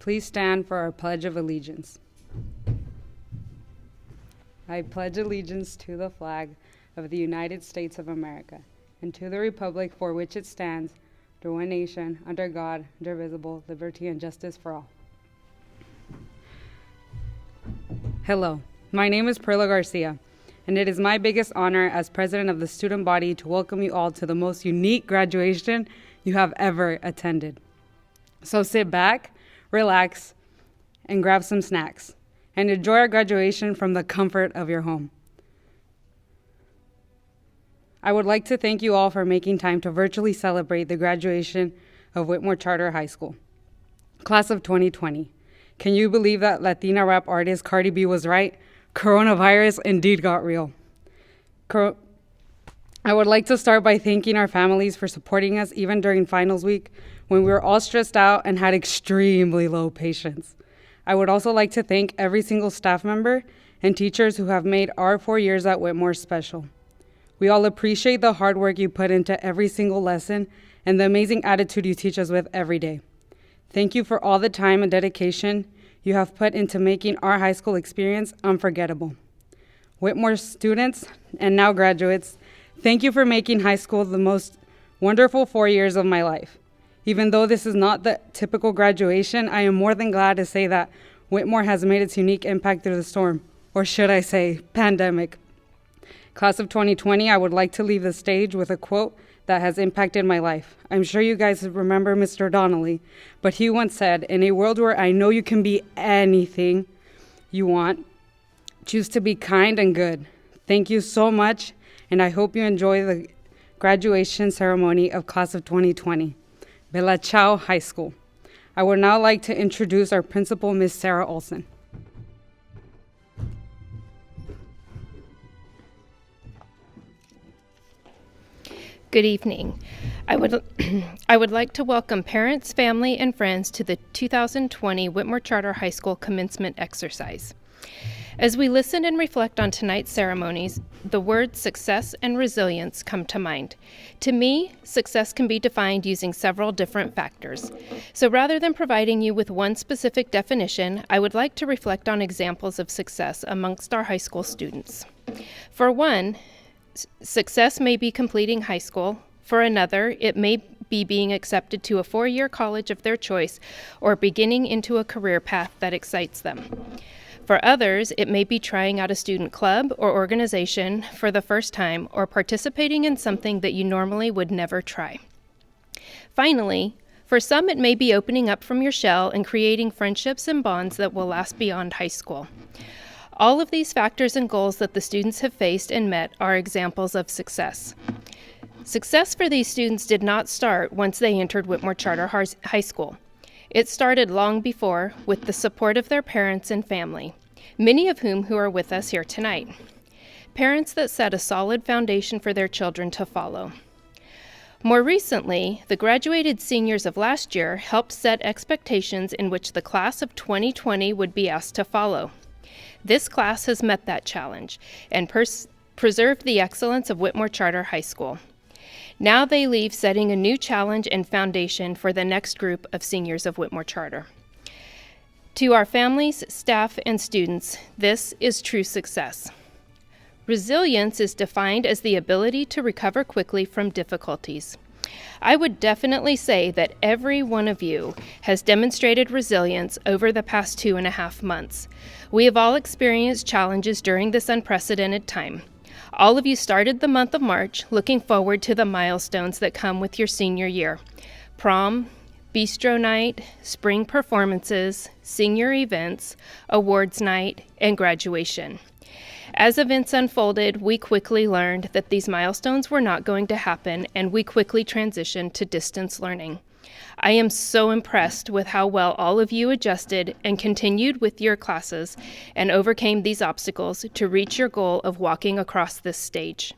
Please stand for our Pledge of Allegiance. I pledge allegiance to the flag of the United States of America and to the republic for which it stands, one nation, under God, indivisible, liberty and justice for all. Hello, my name is Perla Garcia, and it is my biggest honor as president of the student body to welcome you all to the most unique graduation you have ever attended. So sit back, relax, and grab some snacks, and enjoy our graduation from the comfort of your home. I would like to thank you all for making time to virtually celebrate the graduation of Whitmore Charter High School. Class of 2020. Can you believe that Latina rap artist Cardi B was right? Coronavirus indeed got real. I would like to start by thanking our families for supporting us even during finals week when we were all stressed out and had extremely low patience. I would also like to thank every single staff member and teachers who have made our 4 years at Whitmore special. We all appreciate the hard work you put into every single lesson and the amazing attitude you teach us with every day. Thank you for all the time and dedication you have put into making our high school experience unforgettable. Whitmore students and now graduates, thank you for making high school the most wonderful 4 years of my life. Even though this is not the typical graduation, I am more than glad to say that Whitmore has made its unique impact through the storm, or should I say, pandemic. Class of 2020, I would like to leave the stage with a quote that has impacted my life. I'm sure you guys remember Mr. Donnelly, but he once said, "In a world where I know you can be anything you want, choose to be kind and good." Thank you so much, and I hope you enjoy the graduation ceremony of Class of 2020. Bella Ciao High School. I would now like to introduce our principal, Ms. Sarah Olson. Good evening. I would like to welcome parents, family, and friends to the 2020 Whitmore Charter High School commencement exercise. As we listen and reflect on tonight's ceremonies, the words success and resilience come to mind. To me, success can be defined using several different factors. So rather than providing you with one specific definition, I would like to reflect on examples of success amongst our high school students. For one, success may be completing high school. For another, it may be being accepted to a 4-year college of their choice or beginning into a career path that excites them. For others, it may be trying out a student club or organization for the first time or participating in something that you normally would never try. Finally, for some, it may be opening up from your shell and creating friendships and bonds that will last beyond high school. All of these factors and goals that the students have faced and met are examples of success. Success for these students did not start once they entered Whitmore Charter High School. It started long before with the support of their parents and family, many of whom who are with us here tonight. Parents that set a solid foundation for their children to follow. More recently, the graduated seniors of last year helped set expectations in which the class of 2020 would be asked to follow. This class has met that challenge and preserved the excellence of Whitmore Charter High School. Now they leave setting a new challenge and foundation for the next group of seniors of Whitmore Charter. To our families, staff, and students, this is true success. Resilience is defined as the ability to recover quickly from difficulties. I would definitely say that every one of you has demonstrated resilience over the past 2.5 months. We have all experienced challenges during this unprecedented time. All of you started the month of March looking forward to the milestones that come with your senior year. Prom, bistro night, spring performances, senior events, awards night, and graduation. As events unfolded, we quickly learned that these milestones were not going to happen, and we quickly transitioned to distance learning. I am so impressed with how well all of you adjusted and continued with your classes and overcame these obstacles to reach your goal of walking across this stage.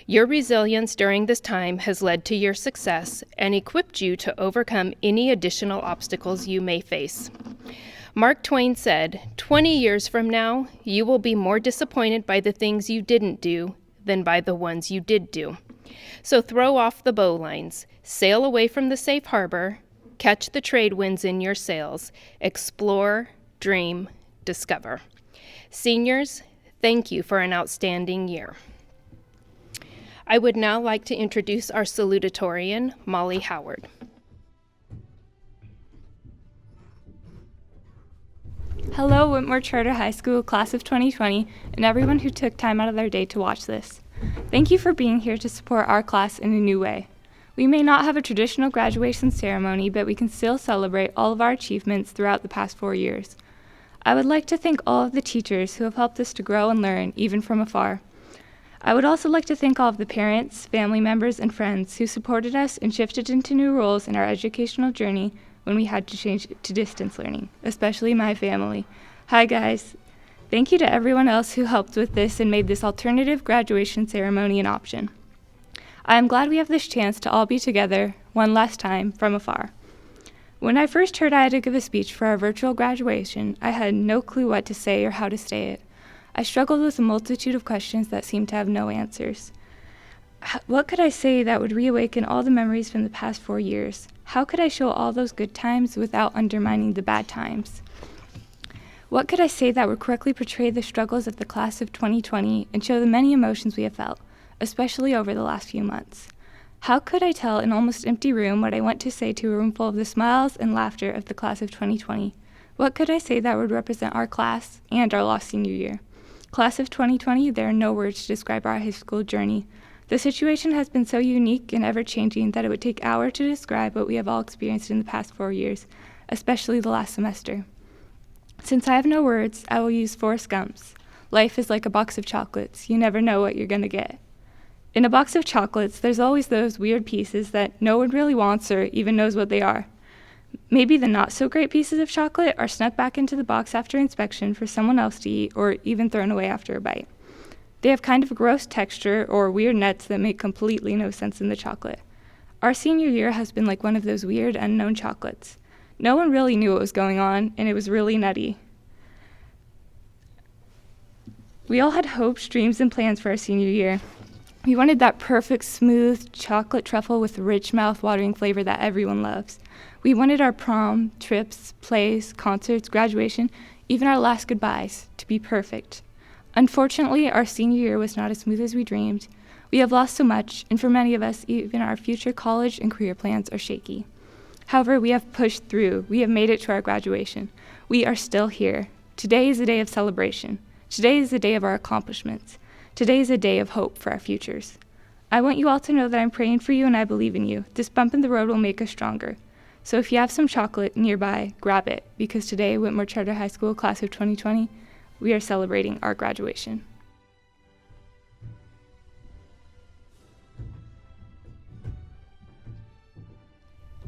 Your resilience during this time has led to your success and equipped you to overcome any additional obstacles you may face. Mark Twain said, 20 years from now, you will be more disappointed by the things you didn't do than by the ones you did do. So throw off the bowlines, sail away from the safe harbor, Catch the trade winds in your sails. Explore, dream, discover. Seniors, thank you for an outstanding year. I would now like to introduce our salutatorian, Molly Howard. Hello, Whitmore Charter High School, class of 2020, and everyone who took time out of their day to watch this. Thank you for being here to support our class in a new way. We may not have a traditional graduation ceremony, but we can still celebrate all of our achievements throughout the past 4 years. I would like to thank all of the teachers who have helped us to grow and learn, even from afar. I would also like to thank all of the parents, family members, and friends who supported us and shifted into new roles in our educational journey when we had to change to distance learning, especially my family. Hi guys. Thank you to everyone else who helped with this and made this alternative graduation ceremony an option. I am glad we have this chance to all be together one last time from afar. When I first heard I had to give a speech for our virtual graduation, I had no clue what to say or how to say it. I struggled with a multitude of questions that seemed to have no answers. What could I say that would reawaken all the memories from the past 4 years? How could I show all those good times without undermining the bad times? What could I say that would correctly portray the struggles of the class of 2020 and show the many emotions we have felt, especially over the last few months? How could I tell an almost empty room what I want to say to a room full of the smiles and laughter of the class of 2020? What could I say that would represent our class and our lost senior year? Class of 2020, there are no words to describe our high school journey. The situation has been so unique and ever-changing that it would take hours to describe what we have all experienced in the past 4 years, especially the last semester. Since I have no words, I will use Forrest Gump's. Life is like a box of chocolates. You never know what you're going to get. In a box of chocolates, there's always those weird pieces that no one really wants or even knows what they are. Maybe the not-so-great pieces of chocolate are snuck back into the box after inspection for someone else to eat or even thrown away after a bite. They have kind of a gross texture or weird nuts that make completely no sense in the chocolate. Our senior year has been like one of those weird unknown chocolates. No one really knew what was going on, and it was really nutty. We all had hopes, dreams, and plans for our senior year. We wanted that perfect, smooth chocolate truffle with rich, mouth-watering flavor that everyone loves. We wanted our prom, trips, plays, concerts, graduation, even our last goodbyes to be perfect. Unfortunately, our senior year was not as smooth as we dreamed. We have lost so much, and for many of us, even our future college and career plans are shaky. However, we have pushed through. We have made it to our graduation. We are still here. Today is a day of celebration. Today is a day of our accomplishments. Today is a day of hope for our futures. I want you all to know that I'm praying for you and I believe in you. This bump in the road will make us stronger. So if you have some chocolate nearby, grab it, because today, Whitmore Charter High School, class of 2020, we are celebrating our graduation.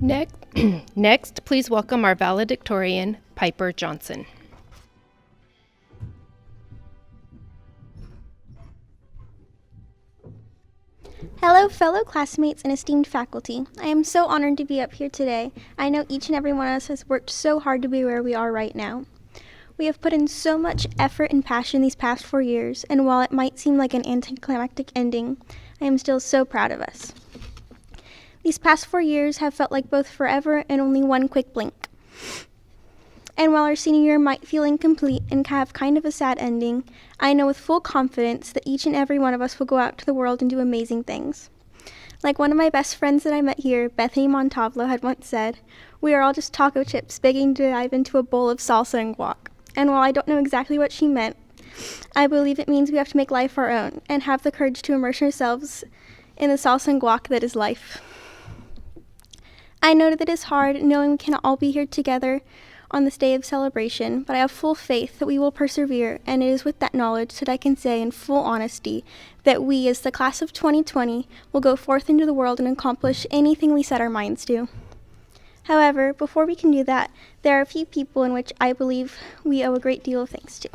Next, please welcome our valedictorian, Piper Johnson. Hello, fellow classmates and esteemed faculty. I am so honored to be up here today. I know each and every one of us has worked so hard to be where we are right now. We have put in so much effort and passion these past 4 years, and while it might seem like an anticlimactic ending, I am still so proud of us. These past 4 years have felt like both forever and only one quick blink. And while our senior year might feel incomplete and have kind of a sad ending, I know with full confidence that each and every one of us will go out to the world and do amazing things. Like one of my best friends that I met here, Bethany Montavlo, had once said, "We are all just taco chips begging to dive into a bowl of salsa and guac." And while I don't know exactly what she meant, I believe it means we have to make life our own and have the courage to immerse ourselves in the salsa and guac that is life. I know that it is hard knowing we cannot all be here together on this day of celebration, but I have full faith that we will persevere, and it is with that knowledge that I can say in full honesty that we, as the class of 2020, will go forth into the world and accomplish anything we set our minds to. However, before we can do that, there are a few people in which I believe we owe a great deal of thanks to.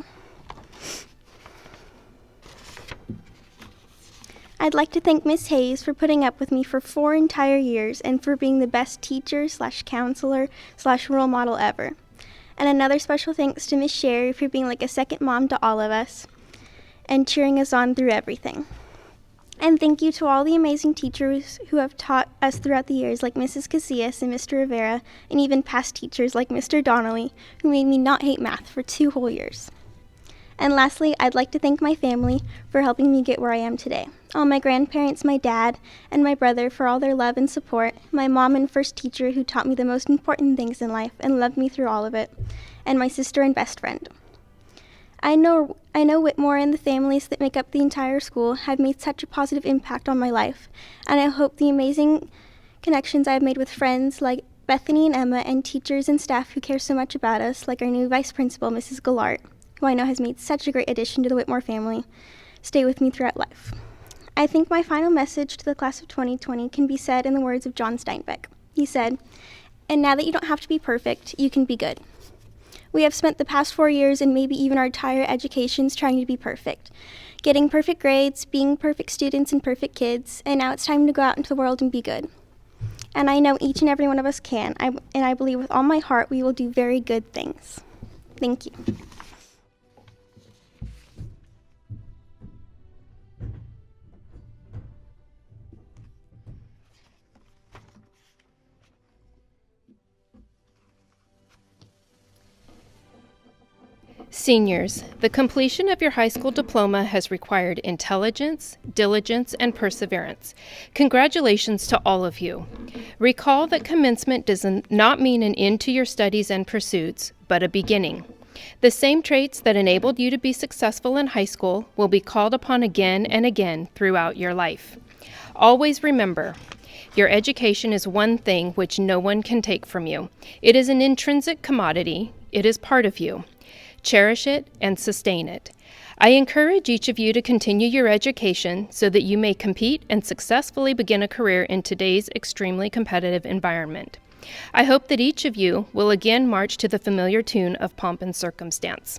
I'd like to thank Miss Hayes for putting up with me for 4 entire years and for being the best teacher/counselor/role model ever. And another special thanks to Miss Sherry for being like a second mom to all of us and cheering us on through everything. And thank you to all the amazing teachers who have taught us throughout the years, like Mrs. Casillas and Mr. Rivera, and even past teachers like Mr. Donnelly, who made me not hate math for 2 whole years. And lastly, I'd like to thank my family for helping me get where I am today. All my grandparents, my dad, and my brother for all their love and support, my mom and first teacher who taught me the most important things in life and loved me through all of it, and my sister and best friend. I know Whitmore and the families that make up the entire school have made such a positive impact on my life, and I hope the amazing connections I've made with friends like Bethany and Emma and teachers and staff who care so much about us, like our new vice principal, Mrs. Gallart, who I know has made such a great addition to the Whitmore family, stay with me throughout life. I think my final message to the class of 2020 can be said in the words of John Steinbeck. He said, "And now that you don't have to be perfect, you can be good." We have spent the past 4 years and maybe even our entire educations trying to be perfect, getting perfect grades, being perfect students and perfect kids, and now it's time to go out into the world and be good. And I know each and every one of us can, and I believe with all my heart we will do very good things. Thank you. Seniors, the completion of your high school diploma has required intelligence, diligence, and perseverance. Congratulations to all of you. Recall that commencement does not mean an end to your studies and pursuits, but a beginning. The same traits that enabled you to be successful in high school will be called upon again and again throughout your life. Always remember, your education is one thing which no one can take from you. It is an intrinsic commodity. It is part of you. Cherish it and sustain it. I encourage each of you to continue your education so that you may compete and successfully begin a career in today's extremely competitive environment. I hope that each of you will again march to the familiar tune of Pomp and Circumstance.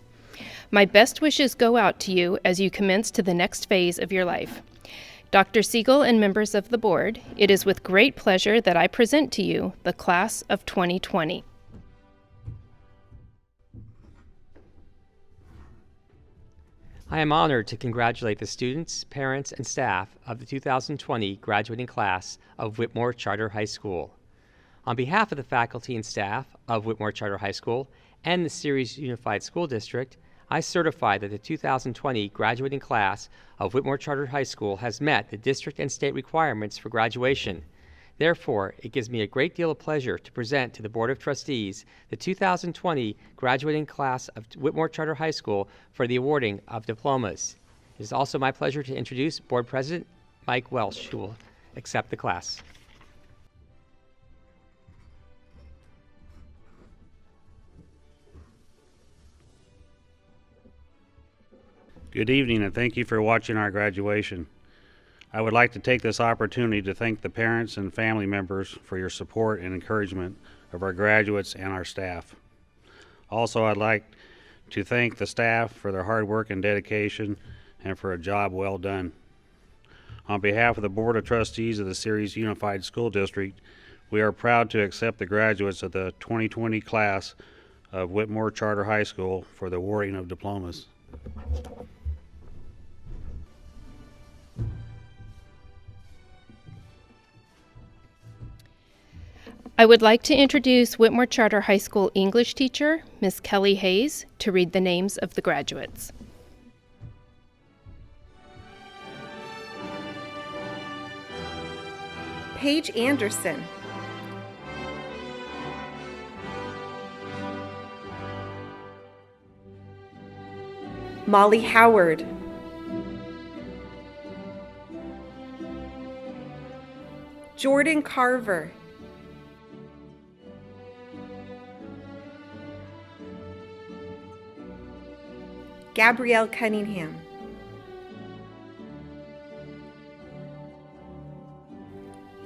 My best wishes go out to you as you commence to the next phase of your life. Dr. Siegel and members of the board, it is with great pleasure that I present to you the class of 2020. I am honored to congratulate the students, parents, and staff of the 2020 graduating class of Whitmore Charter High School. On behalf of the faculty and staff of Whitmore Charter High School and the Ceres Unified School District, I certify that the 2020 graduating class of Whitmore Charter High School has met the district and state requirements for graduation. Therefore, it gives me a great deal of pleasure to present to the Board of Trustees the 2020 graduating class of Whitmore Charter High School for the awarding of diplomas. It is also my pleasure to introduce Board President Mike Welsh, who will accept the class. Good evening, and thank you for watching our graduation. I would like to take this opportunity to thank the parents and family members for your support and encouragement of our graduates and our staff. Also, I'd like to thank the staff for their hard work and dedication and for a job well done. On behalf of the Board of Trustees of the Ceres Unified School District, we are proud to accept the graduates of the 2020 class of Whitmore Charter High School for the awarding of diplomas. I would like to introduce Whitmore Charter High School English teacher, Ms. Kelly Hayes, to read the names of the graduates. Paige Anderson. Molly Howard. Jordan Carver. Gabrielle Cunningham.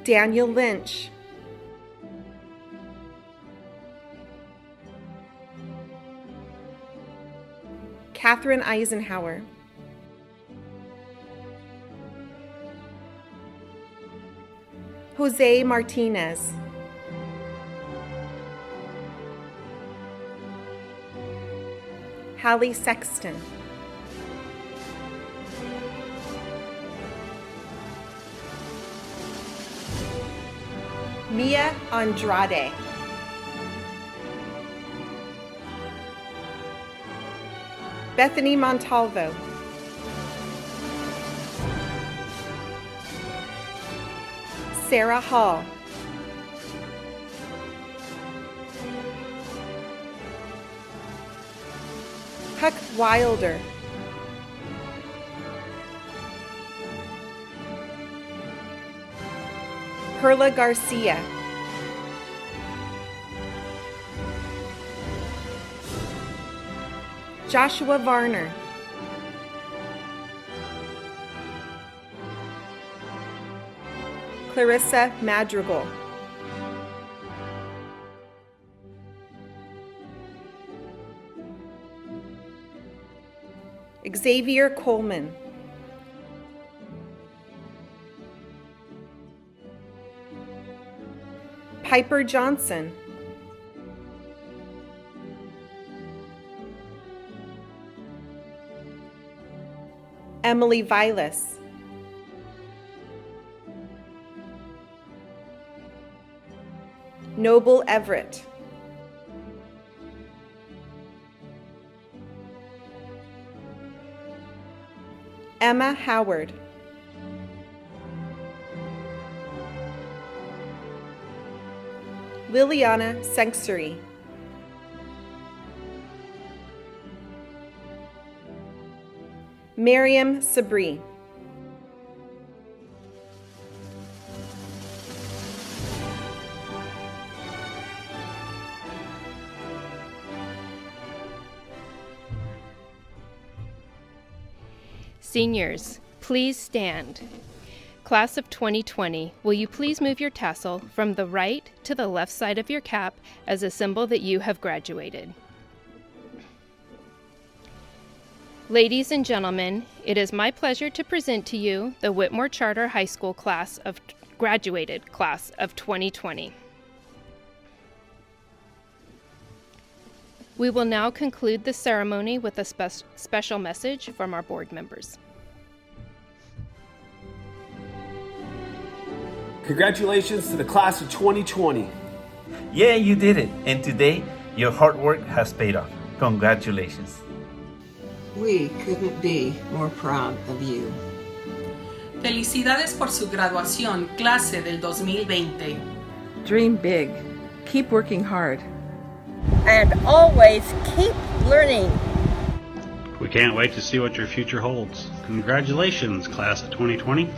Daniel Lynch. Catherine Eisenhower. Jose Martinez. Hallie Sexton. Mia Andrade. Bethany Montalvo. Sarah Hall. Huck Wilder. Perla Garcia. Joshua Varner. Clarissa Madrigal. Xavier Coleman. Piper Johnson. Emily Vilas. Noble Everett. Emma Howard. Liliana Sensory. Miriam Sabri. Seniors, please stand. Class of 2020, will you please move your tassel from the right to the left side of your cap as a symbol that you have graduated. Ladies and gentlemen, it is my pleasure to present to you the Whitmore Charter High School graduated class of 2020. We will now conclude the ceremony with a special message from our board members. Congratulations to the class of 2020. Yeah, you did it. And today, your hard work has paid off. Congratulations. We couldn't be more proud of you. Felicidades por su graduación, clase del 2020. Dream big. Keep working hard. And always keep learning. We can't wait to see what your future holds. Congratulations, class of 2020.